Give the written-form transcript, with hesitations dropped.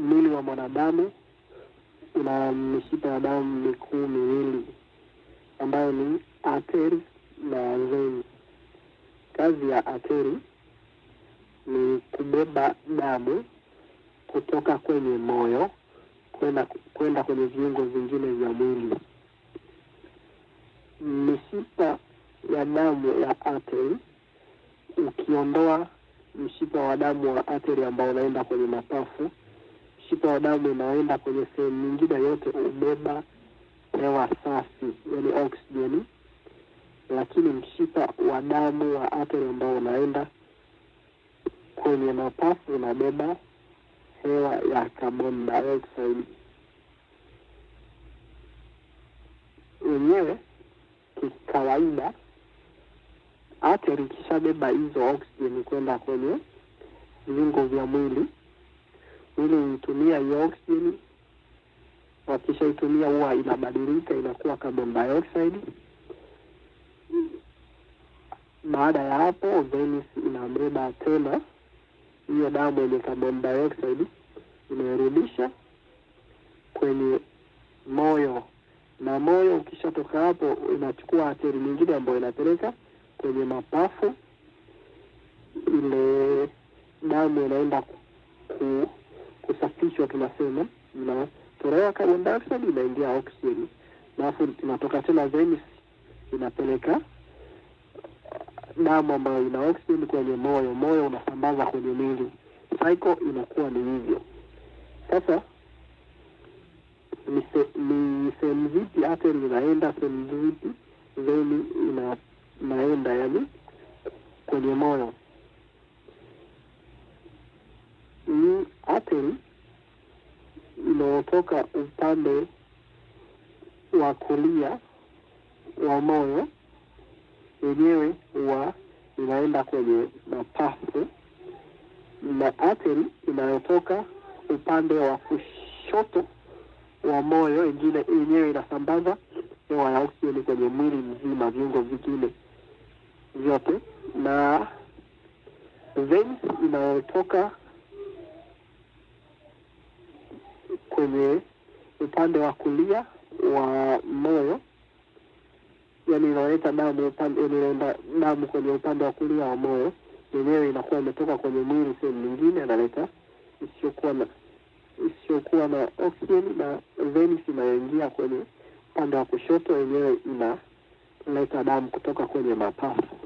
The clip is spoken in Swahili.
mwili wa mwanadamu una mishipa ya damu mikuu miwili ambayo ni artery na vein. Kazi ya artery ni kubeba damu kutoka kwenye moyo kwenda kwenye viungo vingine vya mwili. Mishipa ya damu ya artery, ukiondoa mshipa wa damu wa artery ambao unaenda kwenye mapafu, mshipa wa damu unaenda kwenye sehemu nyingine yote ubeba hewa safi, yani oxygen. Lakini mshipa wa damu wa artery ambao unaenda kwenye mapafu unabeba hewa ya carbon dioxide. Wenyewe kikawaida artery kishabeba hizo oxygen kwenda kwenye viungo vya mwili, ili huitumia hiyo oxygen. Wakishaitumia huwa inabadilika inakuwa carbon dioxide. Baada ya hapo veins inabeba tena hiyo damu yenye carbon dioxide, inarudisha kwenye moyo, na moyo ukishatoka hapo inachukua artery nyingine ambayo inapeleka kwenye mapafu. Ile damu inaenda kusafishwa, tunasema inatolewa carbon dioxide, inaingia oxygen, alafu inatoka tena veins inapeleka damu ambayo ina oxygen kwenye moyo. Moyo unasambaza kwenye mwili. Cycle inakuwa ni hivyo. Sasa ni sehemu zipi artery inaenda, sehemu zipi vein inaenda, yani kwenye moyo. Ni artery inayotoka upande wa kulia wa moyo yenyewe huwa inaenda kwenye mapafu, na artery inayotoka upande wa kushoto wa moyo yenyewe inasambaza hewa ya oksijeni kwenye mwili mzima, viungo vingine vyote. Na veins inayotoka kwenye upande wa kulia wa moyo, yani inaleta damu kwenye upande wa kulia wa moyo, yenyewe inakuwa imetoka kwenye mwili sehemu nyingine, analeta isiyokuwa na oksijeni, na veins inayoingia kwenye upande wa kushoto yenyewe inaleta damu kutoka kwenye mapafu.